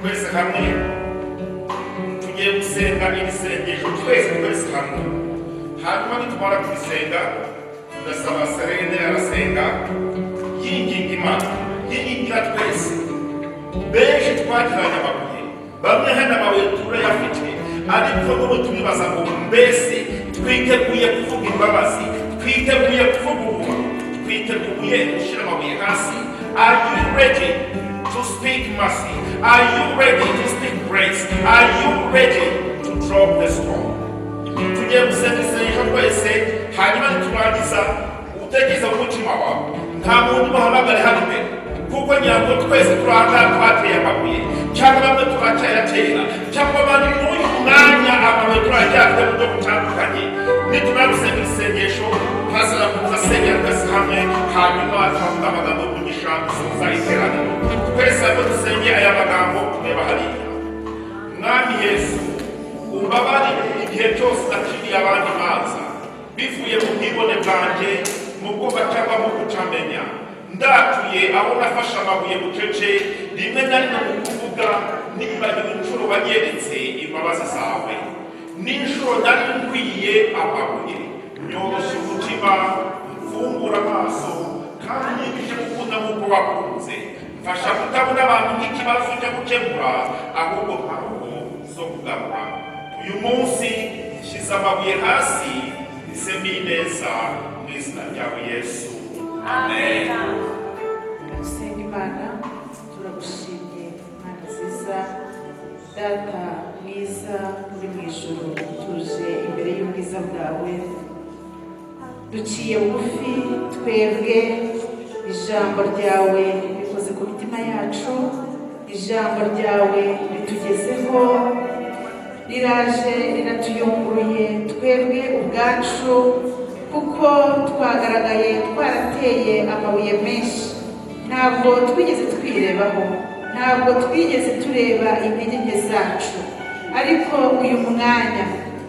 Speaker 1: twese hamwe tugiye gusenga iri sengesho twese hamwe. Hanyuma nitumara kubisenga, ndasaba Serene arasenga yinginga Imana, yingingira twese benshi twagiranye amabuye bamwe hano amabuye turayafite ariko n'ubu tubibaza ngo mbese twiteguye kuvuga imbabazi, twiteguye kuvuga twiteguye gushyira amabuye hasi. Are you ready to speak mercy? Are you ready to speak grace? Are you ready to drop the stone? Tugiye gusenga isengesho twese, hanyuma niturangiza utekereza mu mutima wawe, nta muntu ubahamagare hano imbere, kuko ngira ngo twese turahangaha twateye amabuye, cyangwa bamwe turacyayatera, cyangwa abandi n'uyu mwanya amabuye turacyafite mu buryo butandukanye. Nitumara gusenga isengesho hazara kuza sengera twese hamwe, hanyuma twavuga amagambo y'umugisha dusoza iteraniro. Twese abo dusenge aya magambo tureba hariya. Mwami Yesu, umbabarire igihe cyose naciriye abandi imanza bivuye mu bwibone bwanjye, mu bwoba cyangwa mu kutamenya. Ndatuye aho nafashe amabuye bucece, rimwe na rimwe mu kuvuga nibagiwe inshuro wanyeretse imbabazi zawe, n'inshuro nari nkwiye amabuye. Nyoroshya umutima, mfungura amaso, kandi nyigishe gukunda nk'uko wakunze. Mfasha kutabona abantu nk'ikibazo cyo gukemura, ahubwo ntabwo zo kugarura. Uyu munsi nshyize amabuye hasi, nisemi neza mu izina ryawe Yesu. Amen.
Speaker 4: Turagusenga Imana, turagushimye Mana nziza, Data mwiza uri mu ijuru, tuje imbere y'ubwiza bwawe, duciye bugufi twebwe. Ijambo ryawe rikoze ku mitima yacu, ijambo ryawe ritugezeho, riraje riratuyunguruye twebwe ubwacu, kuko twagaragaye twarateye amabuye menshi. Ntabwo twigeze twirebaho, ntabwo twigeze tureba intege nke zacu, ariko uyu mwanya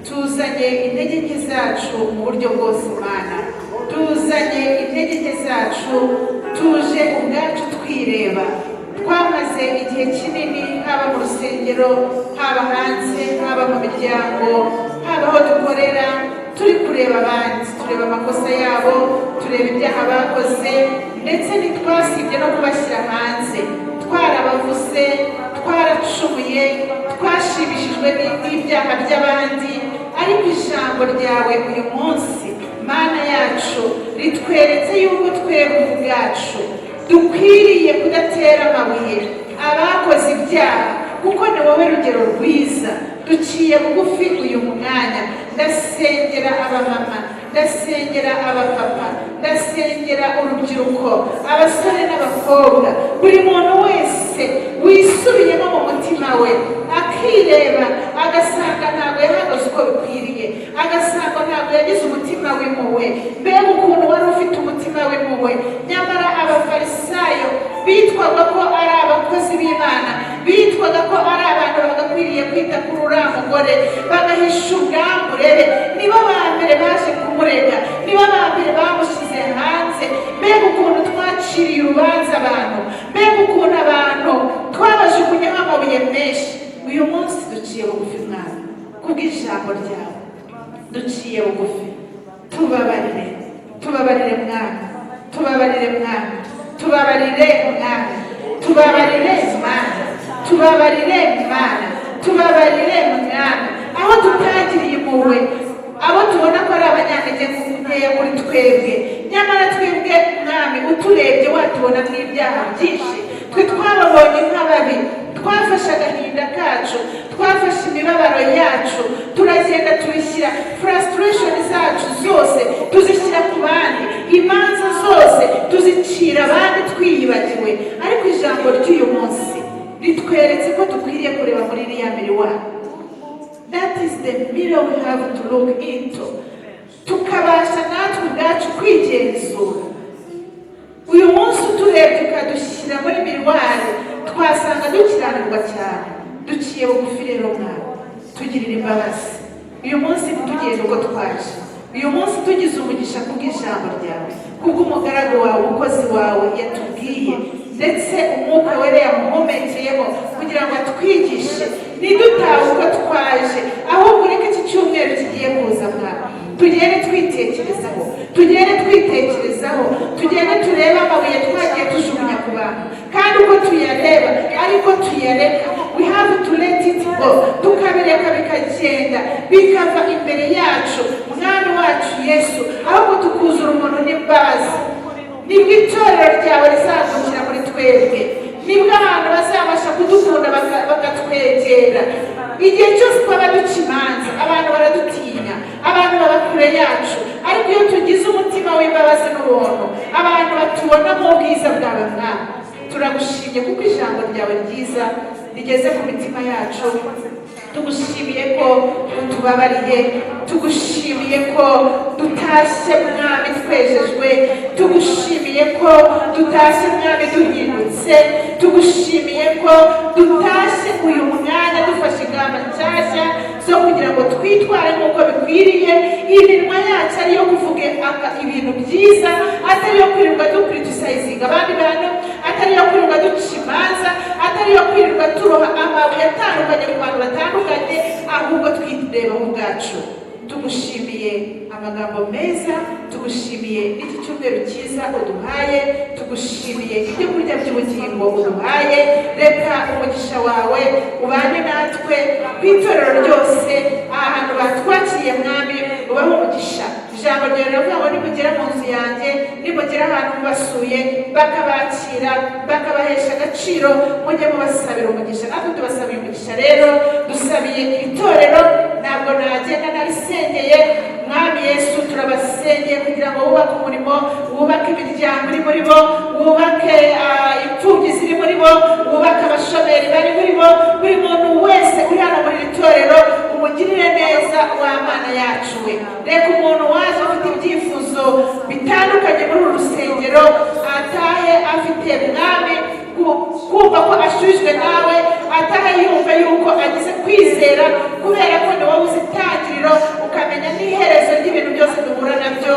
Speaker 4: tuzanye intege nke zacu mu buryo bwose Mana, tuzanye intege nke zacu, tuje ubwacu twireba. Twamaze igihe kinini haba mu rusengero, haba hanze, haba mu miryango, haba aho dukorera, turi kureba abandi, tureba amakosa yabo, tureba ibyaha bakoze, ndetse ntitwasibye no kubashyira hanze. Twarabavuze, twaracumuye, twashimishijwe n'ibyaha by'abandi, ariko ijambo ryawe uyu munsi Mana yacu ritweretse yuko twebwe ubwacu dukwiriye kudatera amabuye abakoze ibyaha, kuko ni wowe rugero rwiza. Duciye bugufi uyu mwanya, ndasengera abamama, ndasengera abapapa, ndasengera urubyiruko, abasore n'abakobwa, buri muntu wese wisubiyemo mu mutima we, akireba agasanga ntabwo yahagaze uko bikwiriye, agasanga ntabwo yagize umutima w'impuhwe. Mbega ukuntu wari ufite umutima w'impuhwe! Nyamara abafarisayo bitwaga ko ari abakozi b'Imana, bitwaga ko ari abantu bagakwiriye kwita kuri uriya mugore, bagahisha ubwamburere, nibo ba mbere baje kumurega, nibo ba mbere bamushyize hanze. Mbega ukuntu twaciriye urubanza abantu, mbega ukuntu abantu twabajugunyeho amabuye menshi. Uyu munsi duciye bugufi Mwana, kubw'ijambo ryawe duciye bugufi. Tubabarire, tubabarire Mwana, tubabarire Mwana, tubabarire Mwana, tubabarire Mwana, tubabarire Mwana, tubabarire Mwana, aho tutagiriye impuhwe, abo tubona ko ari abanyantege nkeya muri twebwe, nyamara twebwe Mwami uturebye watubona n'ibyaha byinshi. Twe twababonye nk'ababi, twafashe agahinda kacu, twafashe imibabaro yacu, turagenda tubishyira, frustration zacu zose tuzishyira ku bandi, imanza zose tuzicira abandi twiyibagiwe. Ariko ijambo ry'uyu munsi ritweretse ko dukwiriye kureba muri iriya miriwari. That is the mirror we have to look into, tukabasha natwe ubwacu kwigenzura. Uyu munsi uturebye ukadushyira muri miriwari, twasanga dukiranirwa cyane. Duciye bugufi rero Mwana, tugirira imbabazi. Uyu munsi ntitugende uko twaje, uyu munsi tugize umugisha kubw'ijambo ryawe, kubw'umugaragu wawe, umukozi wawe yatubwiye, ndetse umwuka wera yamuhumekeyemo kugira ngo atwigishe. Ntidutahe uko twaje, ahubwo reka iki cyumweru kigiye kuza Mwana, tugende twitekerezaho, tugende twitekerezaho, tugende turebe amabuye twagiye tujugunya ku bantu, kandi uko tuyareba ariko tuyareka. we have to let it go, tukabireka bikagenda bikava imbere yacu mwami wacu Yesu, ahubwo tukuzura umuntu n'imbabazi. Nibwo itorero ryawe rizazukira muri twebwe, nibwo abantu bazabasha kudukunda bakatwegera. Igihe cyose twaba duca imanza abantu baradutinya, abantu baba kure yacu, ariko iyo tugize umutima w'imbabazi n'ubuntu abantu batubona mu bwiza bwawe mwami. Turagushimye kuko ijambo ryawe ryiza rigeze ku mitima yacu. Tugushimiye ko utubabariye, tugushimiye ko dutashye mwami twejejwe, tugushimiye ko dutashye mwami duhindutse, tugushimiye ko dutashye uyu mwanya dufashe ingamba nshyashya zo kugira ngo twitware nk'uko bikwiriye. Iminwa yacu ariyo kuvuga ibintu byiza, atariyo kwirirwa dukriticizinga abandi bantu, atariyo kwirirwa duca imanza, atariyo kwirirwa turoha amabuye atandukanye ku bantu batandukanye, ahubwo twireba ubwacu. Tugushimiye amagambo meza, tugushimiye iki cyumweru cyiza uduhaye, tugushimiye ibyo kurya by'ubugingo uduhaye. Reka umugisha wawe ubane natwe ku itorero ryose, ahantu batwakiriye mwami ubahe umugisha. Ijambo ryawe riravuga ngo nimugera mu nzu yanjye, nimugera ahantu mubasuye bakabakira bakabahesha agaciro, mujye mubasabira umugisha. Natwe tubasabiye umugisha rero, dusabiye itorero, ntabwo nagenda narisengeye mwami Yesu, turabasengeye kugira ngo wubake umurimo, wubake imiryango iri muri bo, wubake imfubyi ziri muri bo, wubake abashomeri bari muri bo, buri muntu wese uri hano muri iri torero umugirire neza wa Mana yacu we. Reka umuntu waje afite ibyifuzo bitandukanye muri uru rusengero atahe afite mwami kumva ko ashujwe nawe, atahe yumva yuko agize kwizera, kubera ko ni wowe uzi itangiriro ukamenya n'iherezo ry'ibintu byose duhura nabyo.